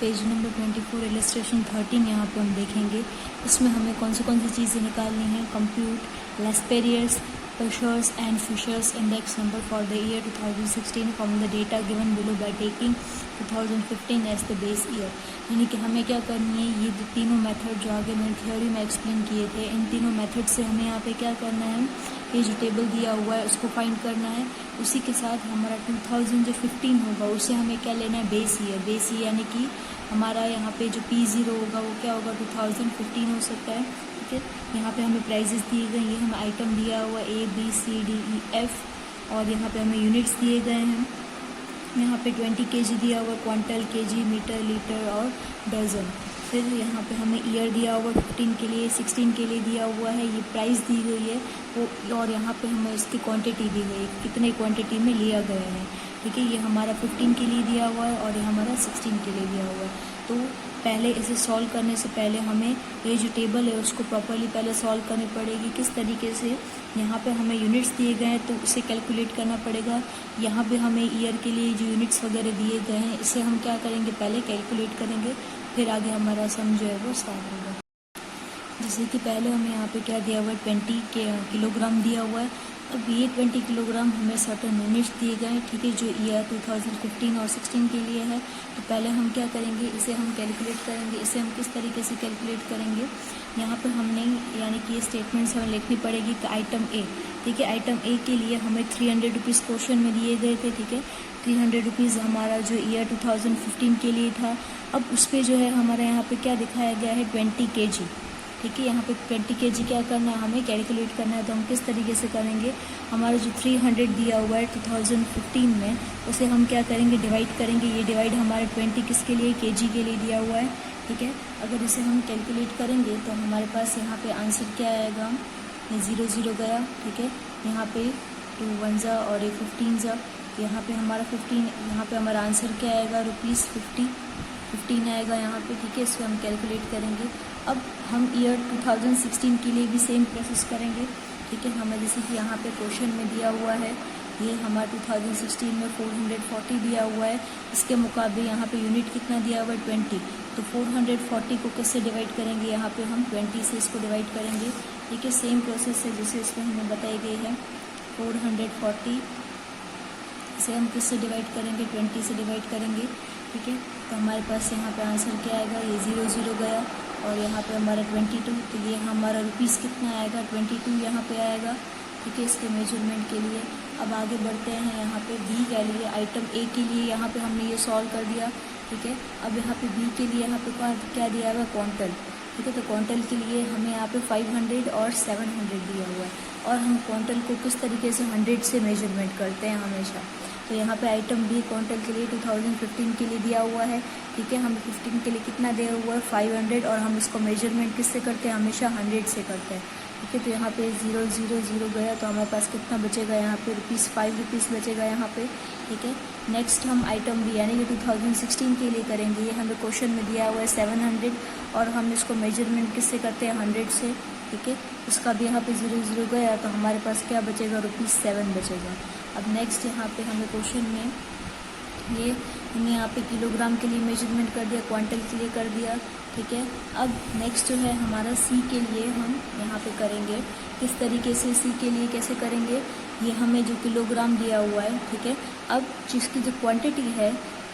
Page number 24 illustration 13 यहाँ पे हम देखेंगे। इसमें हमें कौन सी चीज़ें निकालनी है। Compute Laspeyres Paasche's and Fisher's index number for the year 2016 from the data given below by taking 2015 as the base year. यानी कि हमें क्या करनी है, ये जो तीनों मेथड जो आगे मैंने थ्योरी में एक्सप्लेन किए थे, इन तीनों मेथड से हमें यहाँ पे क्या करना है, ये जो टेबल दिया हुआ है उसको फाइंड करना है। उसी के साथ हमारा 2015 होगा उससे हमें क्या लेना है, बेस ईयर यानी कि हमारा यहाँ पे जो P0 होगा वो क्या होगा, 2015 हो सकता है। ठीक है, यहाँ पे हमें प्राइजेस दिए गए, ये हमें आइटम दिया हुआ A B C D E F और यहाँ पे हमें यूनिट्स दिए गए हैं। यहाँ पे 20 kg दिया हुआ, क्वांटल, kg, मीटर, लीटर और डजन। फिर यहाँ पे हमें ईयर दिया हुआ 15 के लिए, 16 के लिए दिया हुआ है, ये प्राइस दी गई है वो, और यहाँ पे हमें इसकी क्वांटिटी दी गई है, कितने क्वांटिटी में लिया गया है। ठीक है, ये हमारा 15 के लिए दिया हुआ है और ये हमारा 16 के लिए दिया हुआ है। तो पहले इसे सॉल्व करने से पहले हमें ये जो टेबल है उसको प्रॉपरली पहले सॉल्व करनी पड़ेगी। किस तरीके से, यहाँ पे हमें यूनिट्स दिए गए हैं तो उसे कैलकुलेट करना पड़ेगा। यहाँ पे हमें ईयर के लिए जो यूनिट्स वगैरह दिए गए हैं इसे हम क्या करेंगे, पहले कैलकुलेट करेंगे, फिर आगे हमारा सम जो है वो स्टार्ट होगा। जैसे कि पहले हमें यहाँ पे क्या दिया हुआ है, 20 किलोग्राम दिया हुआ है। अब ये 20 किलोग्राम हमें सर्टेन यूनिट्स दिए गए हैं। ठीक है, जो ईयर 2015 और 16 के लिए है। तो पहले हम क्या करेंगे, इसे हम कैलकुलेट करेंगे। इसे हम किस तरीके से कैलकुलेट करेंगे, यहाँ पे हमने यानी कि ये स्टेटमेंट्स हमें लिखनी पड़ेगी कि आइटम ए, ठीक है, आइटम ए के लिए हमें 300 रुपीज़ क्वेश्चन में दिए गए थे। ठीक है, 300 रुपीज़ हमारा जो ईयर 2015 के लिए था। अब उस पर जो है हमारा यहाँ पे क्या दिखाया गया है, 20 kg। ठीक है, यहाँ पे 20 kg क्या करना है, हमें कैलकुलेट करना है। तो हम किस तरीके से करेंगे, हमारा जो 300 दिया हुआ है 2015 में, उसे हम क्या करेंगे, डिवाइड करेंगे। ये डिवाइड हमारे 20 किसके लिए, kg के लिए दिया हुआ है। ठीक है, अगर इसे हम कैलकुलेट करेंगे तो हमारे पास यहाँ पे आंसर क्या आएगा, ये 0 0 गया। ठीक है, यहाँ पे 2 1 जा और ये 15 जा, यहाँ पे हमारा 15, यहाँ पे हमारा आंसर क्या आएगा, ₹15 आएगा यहाँ पे। ठीक है, इसको हम कैलकुलेट करेंगे। अब हम ईयर 2016 के लिए भी सेम प्रोसेस करेंगे। ठीक है, हमें जैसे कि यहाँ पे क्वेश्चन में दिया हुआ है, ये हमारा 2016 में 440 दिया हुआ है। इसके मुकाबले यहाँ पे यूनिट कितना दिया हुआ है, 20। तो 440 को किससे डिवाइड करेंगे, यहाँ पे हम 20 से इसको डिवाइड करेंगे। ठीक है, सेम प्रोसेस है जैसे इसमें हमें बताई गई है। 440 इसे हम किससे डिवाइड करेंगे, 20 से डिवाइड करेंगे। ठीक है, तो हमारे पास यहाँ पे आंसर क्या आएगा, ये 0 0 गया और यहाँ पे हमारा 22। तो ये हमारा रुपीज़ कितना आएगा, 22 यहाँ पे आएगा। ठीक है, इसके मेजरमेंट के लिए। अब आगे बढ़ते हैं, यहाँ पे बी के लिए, आइटम ए के लिए यहाँ पे हमने ये सॉल्व कर दिया। ठीक है, अब यहाँ पे बी के लिए यहाँ पे क्या दिया हुआ है, क्वांटल। ठीक है, तो क्वांटल के लिए हमें यहाँ पे 500 और 700 दिया हुआ है। और हम क्वांटल को किस तरीके से 100 से मेजरमेंट करते हैं हमेशा। तो यहाँ पे आइटम बी क्वांटल के लिए 2015 के लिए दिया हुआ है। ठीक है, हमें 15 के लिए कितना दिया हुआ है, 500, और हम इसको मेजरमेंट किससे करते हैं, हमेशा 100 से करते हैं। ठीक है, तो यहाँ पे 0 0 0 गया, तो हमारे पास कितना बचेगा, यहाँ पे ₹5 बचेगा यहाँ पे। ठीक है, नेक्स्ट हम आइटम बी यानी कि 2016 के लिए करेंगे। ये हमें क्वेश्चन में दिया हुआ है 700 और हम इसको मेजरमेंट किससे करते हैं, 100 से। ठीक है, उसका भी यहाँ पे 0 0 गया, तो हमारे पास क्या बचेगा, ₹7 बचेगा। अब नेक्स्ट यहाँ पे हमें क्वेश्चन में ये हमने यहाँ पे किलोग्राम के लिए मेजरमेंट कर दिया, क्वांटल के लिए कर दिया। ठीक है, अब नेक्स्ट जो है हमारा सी के लिए हम यहाँ पे करेंगे। किस तरीके से सी के लिए कैसे करेंगे, ये हमें जो किलोग्राम दिया हुआ है। ठीक है, अब जिसकी जो क्वांटिटी है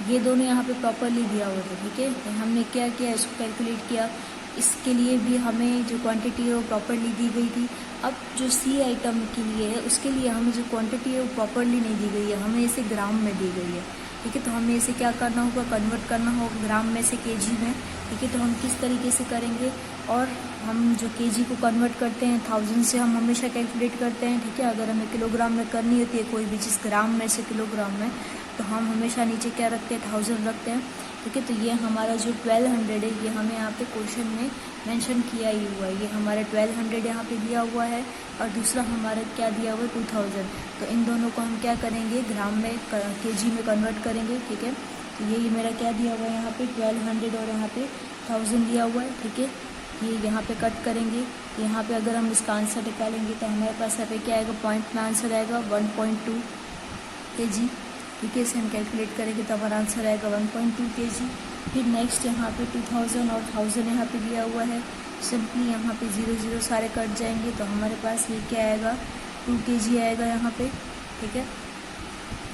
ये दोनों यहाँ पे प्रॉपरली दिया हुआ है। ठीक है, तो हमने क्या किया, इसको कैलकुलेट किया। इसके लिए भी हमें जो क्वांटिटी है वो प्रॉपरली दी गई थी। अब जो सी आइटम के लिए है उसके लिए हमें जो क्वांटिटी है वो प्रॉपरली नहीं दी गई है, हमें इसे ग्राम में दी गई है। ठीक है, तो हमें इसे क्या करना होगा, कन्वर्ट करना होगा ग्राम में से केजी में। ठीक है, तो हम किस तरीके से करेंगे, और हम जो केजी को कन्वर्ट करते हैं 1000 से हम हमेशा कैलकुलेट करते हैं। ठीक है, अगर हमें किलोग्राम में करनी होती है कोई भी चीज़ ग्राम में से किलोग्राम में, तो हम हमेशा नीचे क्या रखते हैं, 1000 रखते हैं। ठीक है, तो ये हमारा जो 1200 है ये हमें यहाँ पे क्वेश्चन में मेंशन किया ही हुआ है। ये हमारा 1200 यहाँ पे दिया हुआ है और दूसरा हमारा क्या दिया हुआ है, 2000। तो इन दोनों को हम क्या करेंगे, ग्राम में केजी में कन्वर्ट करेंगे। ठीक है, तो ये मेरा क्या दिया हुआ है, यहाँ पे 1200 और यहाँ पे 1000 दिया हुआ है। ठीक है, ये यहाँ पे कट करेंगे। यहाँ पे अगर हम इसका आंसर निकालेंगे तो हमारे पास यहाँ पे क्या आएगा, पॉइंट में आंसर आएगा 1.2 kg। ठीक है, इसे हम कैलकुलेट करेंगे तो हमारा आंसर आएगा 1.2 kg। फिर नेक्स्ट यहाँ पे 2000 और 1000 यहाँ पे दिया हुआ है, सिंपली यहाँ पे 0 0 सारे कट जाएंगे तो हमारे पास ये क्या आएगा 2 kg आएगा यहाँ पे। ठीक है,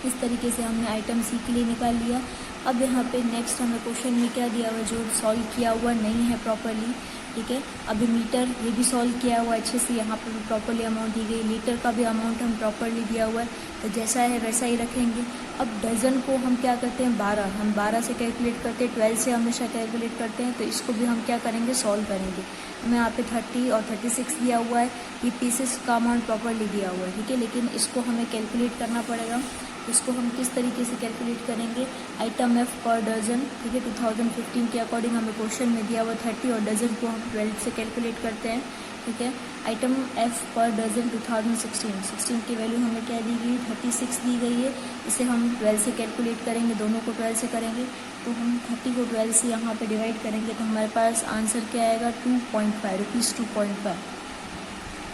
इस तरीके से हमने आइटम सी के लिए निकाल लिया। अब यहाँ पे नेक्स्ट हमें क्वेश्चन में क्या दिया हुआ है जो सॉल्व किया हुआ नहीं है प्रॉपरली। ठीक है, अभी मीटर ये भी सॉल्व किया हुआ अच्छे से, यहाँ पर भी प्रॉपरली अमाउंट दी गई, लीटर का भी अमाउंट हम प्रॉपरली दिया हुआ है, तो जैसा है वैसा ही रखेंगे। अब डज़न को हम क्या करते हैं 12, हम 12 से कैलकुलेट करते हैं, 12 से हमेशा कैलकुलेट करते हैं, तो इसको भी हम क्या करेंगे सॉल्व करेंगे। हमें यहाँ पे 30 और 36 दिया हुआ है, ये पीसेस का अमाउंट प्रॉपरली दिया हुआ है। ठीक है, लेकिन इसको हमें कैलकुलेट करना पड़ेगा। इसको हम किस तरीके से कैलकुलेट करेंगे, आइटम एफ पर डज़न। ठीक है, 2015 के अकॉर्डिंग हमें क्वेश्चन में दिया हुआ 30 और डज़न को हम 12 से कैलकुलेट करते हैं। ठीक है, आइटम एफ पर डज़न 2016 की वैल्यू हमें क्या दी गई 36 दी गई है, इसे हम 12 से कैलकुलेट करेंगे, दोनों को 12 से करेंगे तो हम 30 को 12 से यहाँ पे डिवाइड करेंगे तो हमारे पास आंसर क्या आएगा 2.5 रुपीज़ 2.5।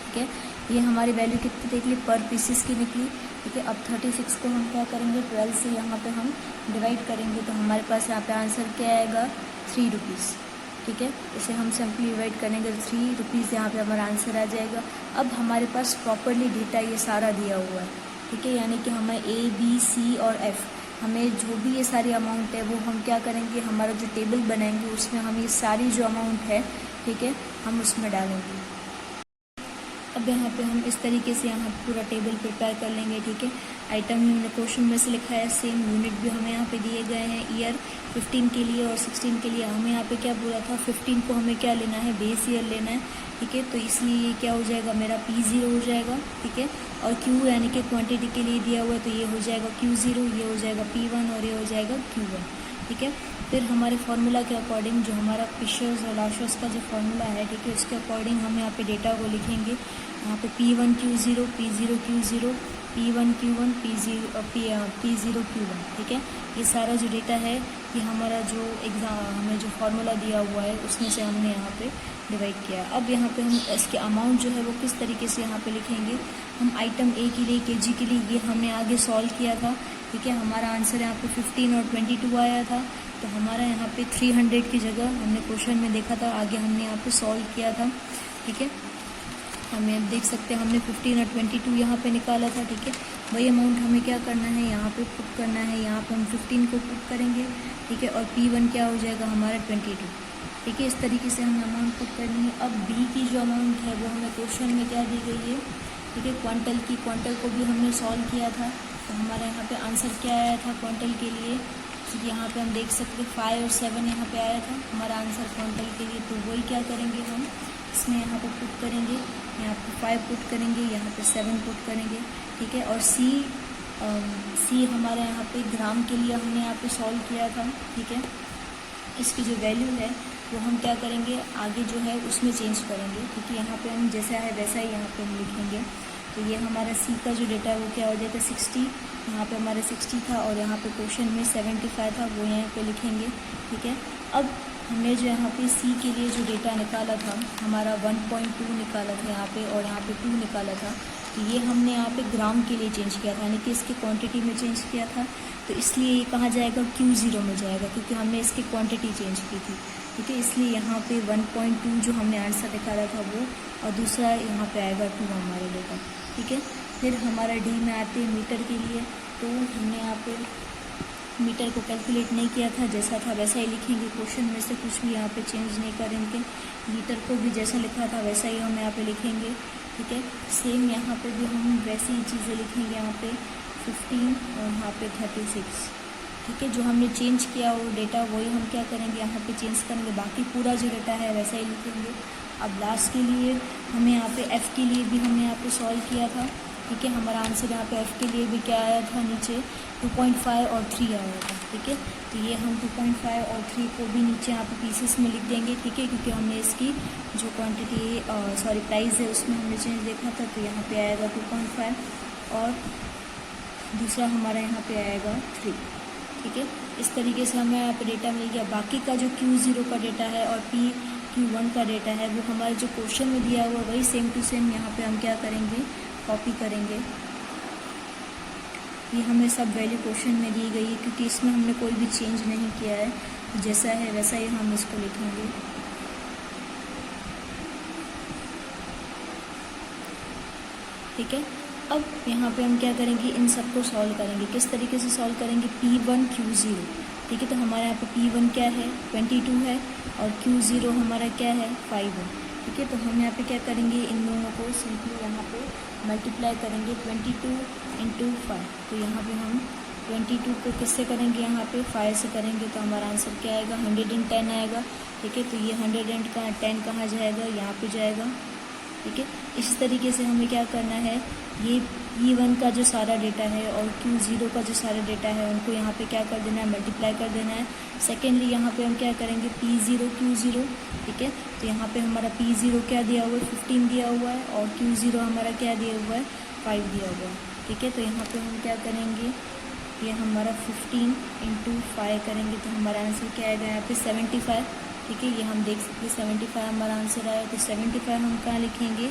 ठीक है, ये हमारी वैल्यू कितनी निकली पर पीसेस की निकली। ठीक है, अब 36 को हम क्या करेंगे 12 से यहाँ पे हम डिवाइड करेंगे तो हमारे पास यहाँ पे आंसर क्या आएगा 3 रुपीज़। ठीक है, इसे हम सिंपली डिवाइड करेंगे तो 3 रुपीज़ यहाँ पे हमारा आंसर आ जाएगा। अब हमारे पास प्रॉपरली डेटा ये सारा दिया हुआ है। ठीक है, यानी कि हमें A, B, C और F, हमें जो भी ये सारी अमाउंट है वो हम क्या करेंगे, हमारा जो टेबल बनाएंगे उसमें हम ये सारी जो अमाउंट है, ठीक है, हम उसमें डालेंगे। अब यहाँ पे हम इस तरीके से यहाँ पूरा टेबल प्रिपेयर कर लेंगे। ठीक है, आइटम हमने क्वेश्चन में से लिखा है, सेम यूनिट भी हमें यहाँ पे दिए गए हैं, ईयर 15 के लिए और 16 के लिए। हमें यहाँ पे क्या बोला था 15 को हमें क्या लेना है बेस ईयर लेना है। ठीक है, तो इसलिए ये क्या हो जाएगा मेरा P0 हो जाएगा। ठीक है, और Q यानी कि क्वांटिटी के लिए दिया हुआ है तो ये हो जाएगा Q0, ये हो जाएगा P1 और ये हो जाएगा Q1। ठीक है, फिर हमारे फार्मूला के अकॉर्डिंग जो हमारा फिशर्स और लाशर्स का जो फार्मूला है, ठीक है, उसके अकॉर्डिंग हम यहाँ पे डेटा को लिखेंगे। यहाँ पे P1 Q0, P0 Q0, P1 Q1, P0 Q1। ठीक है, ये सारा जो डेटा है ये हमारा जो हमें जो फार्मूला दिया हुआ है उसमें से हमने यहाँ पे डिवाइड किया। अब यहाँ पे हम इसके अमाउंट जो है वो किस तरीके से यहाँ पे लिखेंगे, हम आइटम ए के लिए kg के लिए ये हमने आगे सॉल्व किया था। ठीक है, हमारा आंसर यहाँ पे 15 और 22 आया था, तो हमारा यहाँ पे 300 की जगह हमने क्वेश्चन में देखा था, आगे हमने यहाँ पे सॉल्व किया था। ठीक है, हमें अब देख सकते हैं हमने 15 और 22 यहाँ पे निकाला था। ठीक है, वही अमाउंट हमें क्या करना है यहाँ पे पुट करना है, यहाँ पे हम 15 को पुट करेंगे। ठीक है, और P1 क्या हो जाएगा हमारा 22। ठीक है, इस तरीके से हमें अमाउंट पुट करनी है। अब B की जो अमाउंट है वो हमें क्वेश्चन में क्या दी गई है, ठीक है, क्वांटल की, क्वांटल को भी हमने सॉल्व किया था, तो हमारा यहाँ पे आंसर क्या आया था क्वांटल के लिए, तो यहाँ पे हम देख सकते 5 और 7 यहाँ पे आया था हमारा आंसर क्वांटल के लिए। तो वही क्या करेंगे हम इसमें यहाँ पे पुट करेंगे, यहाँ पे 5 पुट करेंगे, यहाँ पे 7 पुट करेंगे। ठीक है, और सी हमारा यहाँ पे ग्राम के लिए हमने यहाँ पे सॉल्व किया था। ठीक है, इसकी जो वैल्यू है वो हम क्या करेंगे आगे जो है उसमें चेंज करेंगे, क्योंकि यहाँ पे हम जैसा है वैसा ही यहाँ पे हम लिखेंगे। तो ये हमारा सी का जो डेटा है वो क्या हो जाएगा 60, यहाँ पे हमारा 60 था और यहाँ पे क्वेश्चन में 75 था, वो यहाँ पे लिखेंगे। ठीक है, अब हमने जो यहाँ पे सी के लिए जो डेटा निकाला था हमारा 1.2 निकाला था यहाँ पे, और यहाँ पे 2 निकाला था, तो ये हमने यहाँ पे ग्राम के लिए चेंज किया था, यानी कि इसकी क्वांटिटी में चेंज किया था, तो इसलिए ये कहाँ जाएगा Q0 में जाएगा, क्योंकि हमने इसकी क्वांटिटी चेंज की थी। ठीक है, इसलिए यहाँ पे 1.2 जो हमने आंसर निकाला था वो, और दूसरा यहाँ पे आएगा 2 हमारा डेटा। ठीक है, फिर हमारा डी में आते हैं मीटर के लिए, तो हमने यहाँ पे मीटर को कैलकुलेट नहीं किया था, जैसा था वैसा ही लिखेंगे, क्वेश्चन में से कुछ भी यहाँ पे चेंज नहीं करेंगे, मीटर को भी जैसा लिखा था वैसा ही हम यहाँ पे लिखेंगे। ठीक है, सेम यहाँ पे भी हम वैसी ही चीज़ें लिखेंगे, यहाँ पे 15 और यहाँ पे 36। ठीक है, जो हमने चेंज किया वो डेटा वही हम क्या करेंगे यहाँ पे चेंज करेंगे, बाकी पूरा जो डेटा है वैसा ही लिखेंगे। अब लास्ट के लिए हमें यहाँ पे एफ़ के लिए भी हमने यहाँ पे सॉल्व किया था। ठीक है, हमारा आंसर यहाँ पे एफ़ के लिए भी क्या आया था, नीचे 2.5 और 3 आया था। ठीक है, तो ये हम 2.5 और 3 को भी नीचे यहाँ पे पीसेस में लिख देंगे। ठीक है, क्योंकि हमने इसकी जो क्वांटिटी प्राइस है उसमें हमने चेंज देखा था, तो यहाँ पे आएगा 2.5 और दूसरा हमारा यहाँ पे आएगा 3। ठीक है, इस तरीके से हमें यहाँ पे डेटा मिल गया। बाकी का जो Q0 का डेटा है और Q1 का डेटा है वो हमारे जो क्वेश्चन में दिया हुआ वही सेम टू सेम यहाँ पे हम क्या करेंगे कॉपी करेंगे। ये हमें सब वैल्यू क्वेश्चन में दी गई है, क्योंकि इसमें हमने कोई भी चेंज नहीं किया है, जैसा है वैसा ही हम इसको लिखेंगे। ठीक है, अब यहाँ पे हम क्या करेंगे, इन सबको सॉल्व करेंगे। किस तरीके से सॉल्व करेंगे, P1 Q0। ठीक है, तो हमारे यहाँ पे P1 क्या है 22 है और Q0 हमारा क्या है 5 है। ठीक है, तो हम यहाँ पे क्या करेंगे, इन दोनों को सिंपली यहाँ पे मल्टीप्लाई करेंगे 22 × 5। तो यहाँ पे हम 22 को किससे करेंगे, यहाँ पे 5 से करेंगे, तो हमारा आंसर क्या आएगा 110 आएगा। ठीक है, तो ये 110 कहाँ जाएगा, यहाँ पे जाएगा। ठीक है, इस तरीके से हमें क्या करना है, ये P1 का जो सारा डेटा है और Q0 का जो सारा डेटा है उनको यहाँ पे क्या कर देना है, मल्टीप्लाई कर देना है। सेकेंडली यहाँ पे हम क्या करेंगे, P0 Q0। ठीक है, तो यहाँ पे हमारा P0 क्या दिया हुआ है 15 दिया हुआ है और Q0 हमारा क्या दिया हुआ है 5 दिया हुआ है। ठीक है, तो यहाँ पे हम क्या करेंगे, ये हमारा 15 × 5 करेंगे, तो हमारा आंसर क्या आएगा यहाँ पे 75। ठीक है, ये हम देख सकते हैं 75 हमारा आंसर आया। तो 75 हम कहाँ लिखेंगे,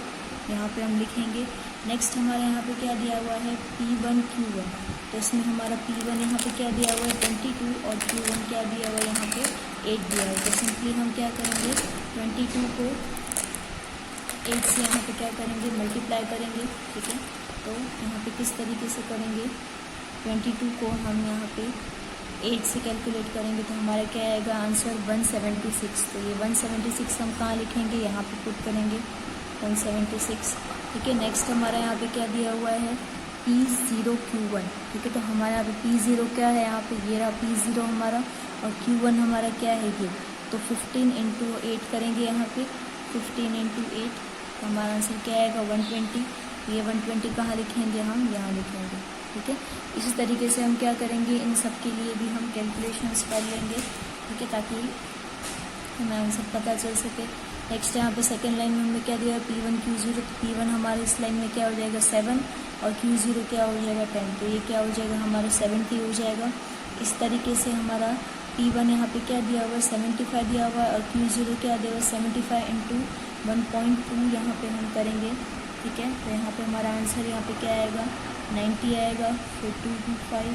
यहाँ पे हम लिखेंगे। नेक्स्ट हमारे यहाँ पे क्या दिया हुआ है, P1 Q1। तो इसमें हमारा P1 यहाँ पे क्या दिया हुआ है 22 और Q1 क्या दिया हुआ है यहाँ पे 8 दिया हुआ है। तो सिंपली हम क्या करेंगे, 22 को 8 से यहाँ पे क्या करेंगे, मल्टीप्लाई करेंगे। ठीक है, तो यहाँ पे किस तरीके से करेंगे, 22 को हम यहाँ पे 8 से कैलकुलेट करेंगे, तो हमारा क्या आएगा आंसर 176। तो ये 176 हम कहाँ लिखेंगे, यहाँ पे पुट करेंगे 176। ठीक है, नेक्स्ट हमारा यहाँ पे क्या दिया हुआ है P0 Q1। ठीक है, तो हमारा यहाँ पे P0 क्या है, यहाँ पे ये रहा P0 हमारा, और Q1 हमारा क्या है ये। तो 15 × 8 करेंगे, यहाँ पे 15 × 8, तो हमारा आंसर क्या आएगा 120। ये 120 कहाँ लिखेंगे, हम यहाँ लिखेंगे। ठीक है, इसी तरीके से हम क्या करेंगे, इन सब के लिए भी हम कैलकुलेशंस कर लेंगे। ठीक है, ताकि हमें आंसर पता चल सके। नेक्स्ट यहाँ पे सेकंड लाइन में हमने क्या दिया है P1 Q0। तो P1 हमारे इस लाइन में क्या हो जाएगा 7 और Q0 क्या हो जाएगा 10। तो ये क्या हो जाएगा हमारा 70 हो जाएगा। इस तरीके से हमारा P1 यहाँ पे क्या दिया हुआ है 75 दिया हुआ है और Q0 क्या दिया हुआ है 75 × 1.2 यहाँ पे हम करेंगे। ठीक है, तो यहाँ पे हमारा आंसर यहाँ पे क्या आएगा 90 आएगा। फिर 2 × 5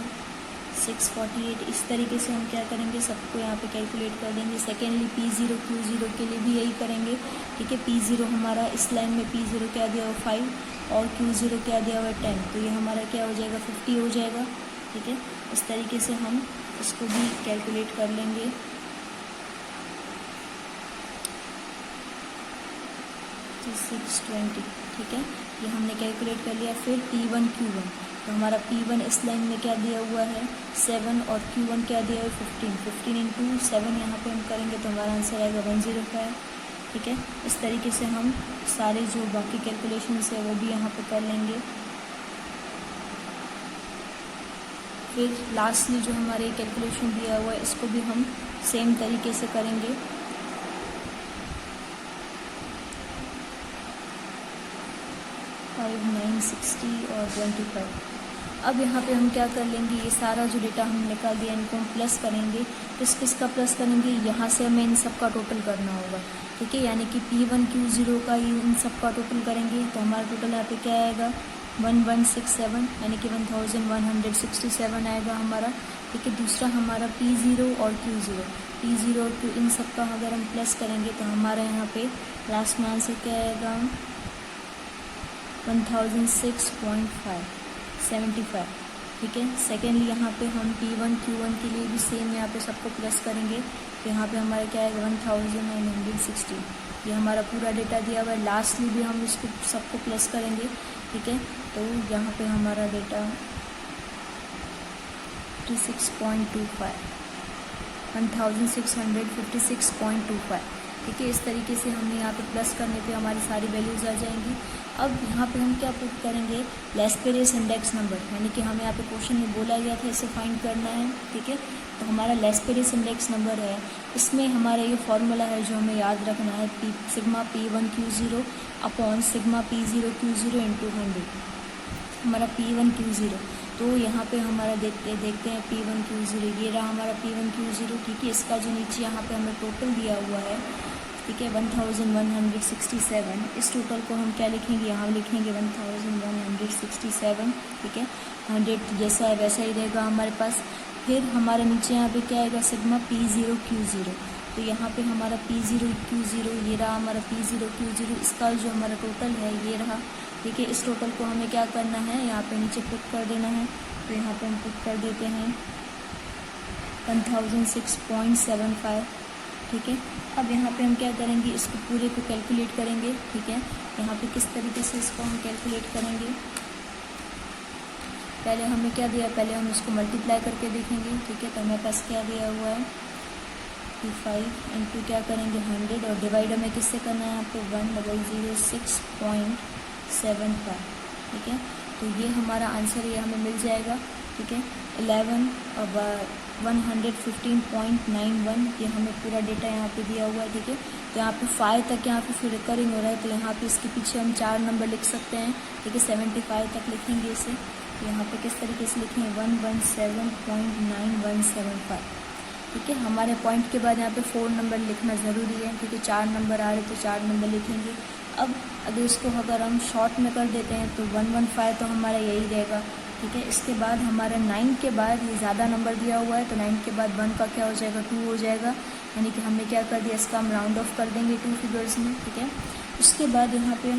648। इस तरीके से हम क्या करेंगे, सबको यहाँ पे कैलकुलेट कर देंगे। सेकेंडली P0 Q0 के लिए भी यही करेंगे। ठीक है, P0 हमारा इस लाइन में P0 क्या दिया हुआ 5 और Q0 क्या दिया हुआ 10। तो ये हमारा क्या हो जाएगा 50 हो जाएगा। ठीक है, इस तरीके से हम इसको भी कैलकुलेट कर लेंगे। तो 620। ठीक है, ये हमने कैलकुलेट कर लिया। फिर P1 Q1, तो हमारा P1 इस लाइन में क्या दिया हुआ है 7 और Q1 क्या दिया हुआ है 15 × 7 यहाँ पे हम करेंगे, तो हमारा आंसर आएगा 105। ठीक है, इस तरीके से हम सारे जो बाकी कैलकुलेशंस है वो भी यहाँ पे कर लेंगे। फिर लास्टली जो हमारे कैलकुलेशन दिया हुआ है इसको भी हम सेम तरीके से करेंगे। फाइव 9 60 और 25। अब यहाँ पे हम क्या कर लेंगे, ये सारा जो डेटा हम निकाल दिया इनको हम प्लस करेंगे। किस किस का प्लस करेंगे, यहाँ से हमें इन सब का टोटल करना होगा। ठीक है, यानी कि P1 Q0 का इन सब का टोटल करेंगे, तो हमारा टोटल यहाँ पे क्या आएगा 1167 यानी कि 1167 आएगा हमारा। ठीक है, दूसरा हमारा P0 और Q0 और Q इन सब का अगर हम प्लस करेंगे तो हमारा यहाँ पे लास्ट में आंसर क्या आएगा 1006.75। ठीक है, सेकेंडली यहाँ पे हम P1 Q1 के लिए भी सेम यहाँ पे सबको प्लस करेंगे, तो यहाँ पे हमारा क्या आएगा 1960। ये हमारा पूरा डेटा दिया हुआ है। लास्टली भी हम इसको सबको प्लस करेंगे। ठीक है, तो यहाँ पे हमारा डेटा 56.25 1656.25। ठीक है, इस तरीके से हमने यहाँ पे प्लस करने पे हमारी सारी वैल्यूज़ आ जाएंगी। अब यहाँ पे हम क्या पुट करेंगे, लेस्पेरियस इंडेक्स नंबर, यानी कि हमें यहाँ पे क्वेश्चन में बोला गया था इसे फाइंड करना है। ठीक है, तो हमारा लेस्पेरियस इंडेक्स नंबर है, इसमें हमारा ये फॉर्मूला है जो हमें याद रखना है, sigma P1 Q0 upon sigma P0 Q0 × 100 हमारा P1 Q0। तो यहाँ पे हमारा देखते हैं P1 Q0, ये रहा हमारा P1 Q0। ठीक है, इसका जो नीचे यहाँ पे हमें टोटल दिया हुआ है ठीक है 1167। इस टोटल को हम क्या लिखेंगे, यहाँ लिखेंगे 1167, ठीक है 100 जैसा है वैसा ही रहेगा हमारे पास। फिर हमारे नीचे यहाँ पे क्या आएगा, सिग्मा P0Q0। तो यहाँ पे हमारा P0Q0 ये रहा हमारा P0Q0, इसका जो हमारा टोटल है ये रहा, ठीक है। इस टोटल को हमें क्या करना है, यहाँ पे नीचे पुट कर देना है। तो यहाँ पे हम पुट कर देते हैं 1006.75, ठीक है। अब यहाँ पे हम क्या करेंगे, इसको पूरे को कैलकुलेट करेंगे, ठीक है। यहाँ पे किस तरीके से इसको हम कैलकुलेट करेंगे, पहले हमें क्या दिया, पहले हम इसको मल्टीप्लाई करके देखेंगे, ठीक है। तो हमारे पास क्या दिया हुआ है 5 इंटू क्या करेंगे 100, और डिवाइड हमें किससे करना है, यहाँ पे 1006.75, ठीक है। तो ये हमारा आंसर ये हमें मिल जाएगा, ठीक है 115.91, ये हमें पूरा डेटा यहाँ पे दिया हुआ है, ठीक है। तो यहाँ पे 5 तक यहाँ पे फिर रिकरिंग हो रहा है, तो यहाँ पे इसके पीछे हम 4 नंबर लिख सकते हैं, ठीक है 75 तक लिखेंगे इसे। तो यहाँ पे किस तरीके से लिखेंगे 117.9175, ठीक है। हमारे पॉइंट के बाद यहाँ पे 4 नंबर लिखना ज़रूरी है, ठीक है 4 नंबर आ रहे तो 4 नंबर लिखेंगे। अब अगर इसको अगर हम शॉर्ट में कर देते हैं तो 115 तो हमारा यही रहेगा, ठीक है। इसके बाद हमारा 9 के बाद ये ज़्यादा नंबर दिया हुआ है, तो 9 के बाद 1 का क्या हो जाएगा 2 हो जाएगा, यानी कि हमने क्या कर दिया, इसका हम राउंड ऑफ कर देंगे 2 फिगर्स में, ठीक है। उसके बाद यहाँ पे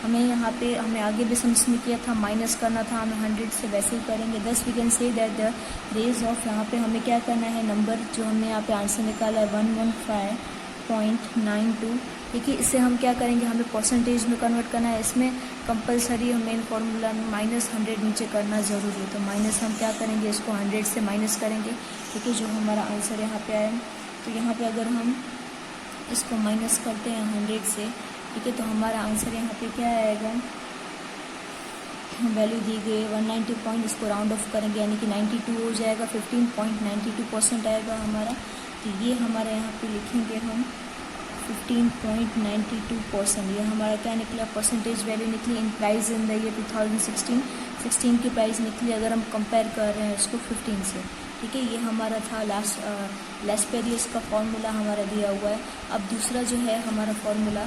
हमें आगे भी समझ में किया था, माइनस करना था हमें 100 से, वैसे ही करेंगे। Thus we can say that the rays of, यहाँ पे हमें क्या करना है, नंबर जो हमने यहाँ पे आंसर निकाला है 115.92, ठीक है। इसे हम क्या करेंगे, हमें परसेंटेज में कन्वर्ट करना है। इसमें कंपलसरी हमें फॉर्मूला में -100 नीचे करना ज़रूरी है, तो माइनस हम क्या करेंगे, इसको 100 से माइनस करेंगे, ठीक है। जो हमारा आंसर यहाँ पे आया, तो यहाँ पे अगर हम इसको माइनस करते हैं 100 से, ठीक है, तो हमारा आंसर यहाँ पे क्या आएगा, वैल्यू दी गई 190 पॉइंट, इसको राउंड ऑफ करेंगे यानी कि 92 हो जाएगा, 15.92% आएगा हमारा। तो ये हमारा यहाँ पे लिखेंगे हम 15.92%, ये हमारा क्या निकला, परसेंटेज वैल्यू निकली in price in the year 2016 की प्राइस निकली, अगर हम कंपेयर कर रहे हैं उसको 15 से, ठीक है। ये हमारा था लैस्पेरियस का फॉर्मूला हमारा दिया हुआ है। अब दूसरा जो है हमारा फॉर्मूला,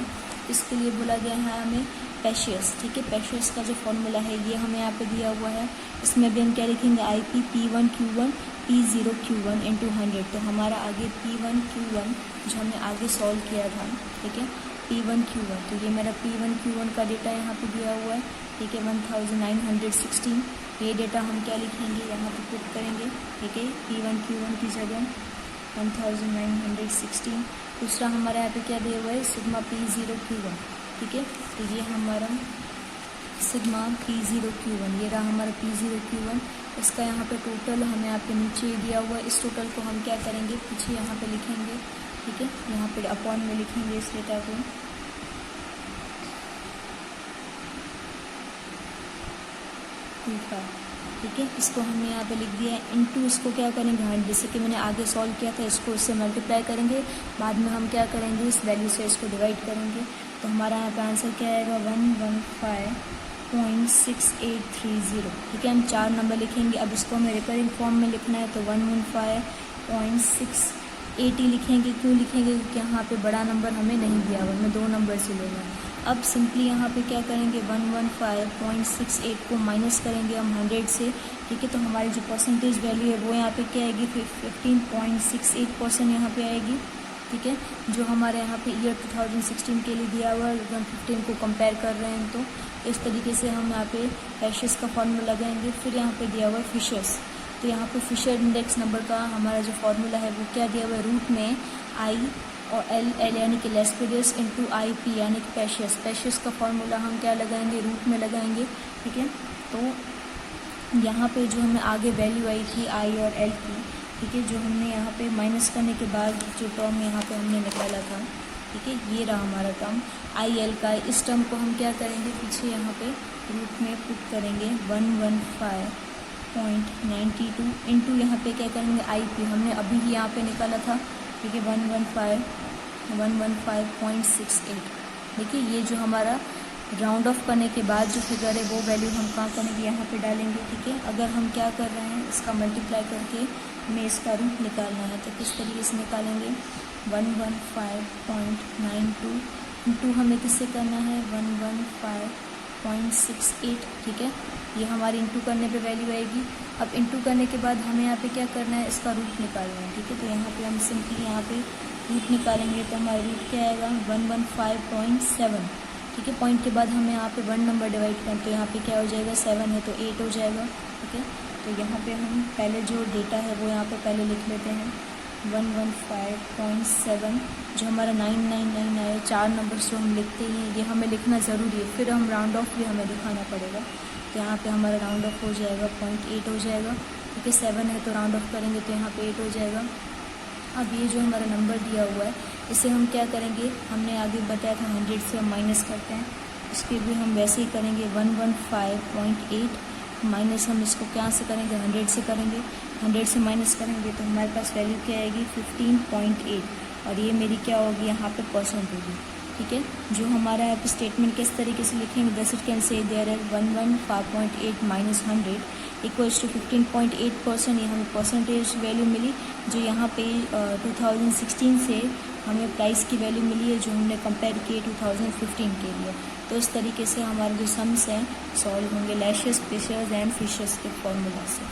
इसके लिए बोला गया है हमें पेशियस, ठीक है। पेशियस का जो फॉर्मूला है ये हमें यहाँ पे दिया हुआ है, इसमें भी हम क्या लिखेंगे IP P1Q1 P0Q1 × 100। तो हमारा आगे P1Q1 जो हमने आगे सॉल्व किया था, ठीक है P1Q1, तो ये मेरा P1Q1 का डेटा यहाँ पे दिया हुआ है, ठीक है 1916। ये डेटा हम क्या लिखेंगे, यहाँ पे पुट करेंगे, ठीक है P1Q1 की जगह 1916। दूसरा हमारा यहाँ पे क्या दिया हुआ है, सिग्मा P0Q1, ठीक है। तो ये हमारा सिग्मा P0Q1, ये रहा हमारा P0Q1। इसका यहाँ पे टोटल हमें यहाँ पे नीचे दिया हुआ है, इस टोटल को हम क्या करेंगे, पीछे यहाँ पे लिखेंगे, ठीक है। यहाँ पे अपॉन में लिखेंगे इस डेटा को, ठीक है। इसको हमने यहाँ पे लिख दिया है, इनटू इसको क्या करेंगे 100, जैसे कि मैंने आगे सॉल्व किया था, इसको इससे मल्टीप्लाई करेंगे, बाद में हम क्या करेंगे, इस वैल्यू से इसको डिवाइड करेंगे। तो हमारा यहाँ पे आंसर क्या आएगा 115.6830, ठीक है। हम 4 नंबर लिखेंगे, अब इसको हमें रिकरिंग फॉर्म में लिखना है, तो 115.680 लिखेंगे। क्यों लिखेंगे, क्योंकि यहाँ पे बड़ा नंबर हमें नहीं दिया हुआ, हमें 2 नंबर से लेना है। अब सिंपली यहाँ पे क्या करेंगे, 115.68 को माइनस करेंगे हम 100 से, ठीक है। तो हमारी जो परसेंटेज वैल्यू है वो यहाँ पे क्या आएगी, 15.68% यहाँ पे आएगी, ठीक है। जो हमारे यहाँ पे ईयर 2016 के लिए दिया हुआ है, 2015 को कंपेयर कर रहे हैं, तो इस तरीके से हम यहाँ पे पेशियस का फॉर्मूला लगाएंगे। फिर यहाँ पे दिया हुआ है फिशर्स, तो यहाँ पे फिशर इंडेक्स नंबर का हमारा जो फॉर्मूला है वो क्या दिया हुआ है, रूट में I और L यानी कि लैस्पेरियस इंटू IP यानी कि पेशियस का फॉर्मूला हम क्या लगाएंगे, रूट में लगाएंगे, ठीक है। तो यहाँ पे जो हमें आगे वैल्यू आई थी I और L की, ठीक है, जो हमने यहाँ पे माइनस करने के बाद जो टर्म यहाँ पे हमने निकाला था, ठीक है, ये रहा हमारा टर्म IL का। इस टर्म को हम क्या करेंगे, पीछे यहाँ पे रूट में पुट करेंगे 115.92 इंटू यहाँ पे क्या करेंगे IP, हमने अभी ही यहाँ पे निकाला था, ठीक है 115.68। देखिए ये जो हमारा राउंड ऑफ करने के बाद जो फिगर है वो वैल्यू हम कहाँ करेंगे, यहाँ पे डालेंगे, ठीक है। अगर हम क्या कर रहे हैं, इसका मल्टीप्लाई करके हमें इसका रूट निकालना है, तो किस तरीके से निकालेंगे, 115.92 इंटू हमें किससे करना है 115.68, ठीक है। ये हमारी इंटू करने पे वैल्यू आएगी। अब इंटू करने के बाद हमें यहाँ पे क्या करना है, इसका रूट निकालना है, ठीक है। तो यहाँ पे हम सिंपली यहाँ पे रूट निकालेंगे तो हमारा रूट क्या आएगा 115.7, ठीक है। पॉइंट के बाद हमें यहाँ पे 1 नंबर डिवाइड करें तो यहाँ पे क्या हो जाएगा 7 है तो 8 हो जाएगा, ठीक है। तो यहाँ पे हम पहले जो डेटा है वो यहाँ पे पहले लिख लेते हैं 115.7, जो हमारा 999 आया, 4 नंबर्स जो हम लिखते ही हैं ये हमें लिखना ज़रूरी है, फिर हम राउंड ऑफ भी हमें दिखाना पड़ेगा। तो यहाँ पे हमारा राउंड ऑफ हो जाएगा 0.8 हो जाएगा, ठीक है। 7 है तो राउंड ऑफ करेंगे तो यहाँ पे 8 हो जाएगा। अब ये जो हमारा नंबर दिया हुआ है इसे हम क्या करेंगे, हमने आगे बताया था 100 से हम माइनस करते हैं, इसके भी हम वैसे ही करेंगे 115.8 माइनस हम इसको क्या से करेंगे 100 से करेंगे, 100 से माइनस करेंगे तो हमारे पास वैल्यू क्या आएगी 15.8, और ये मेरी क्या होगी यहाँ पे परसेंट होगी, ठीक है। जो हमारा यहाँ पे स्टेटमेंट किस तरीके से लिखेंगे, thus it can say there है 115.8 माइनस 100 इक्वल्स टू 15.8%, ये हमें परसेंटेज वैल्यू मिली जो यहाँ पे 2016 से हमें प्राइस की वैल्यू मिली है जो हमने कंपेयर किए 2015 के लिए। तो इस तरीके से हमारे जो सम्स हैं सॉल्व होंगे लैशेस, फिशर्स एंड फिशर्स के फॉर्मूला से।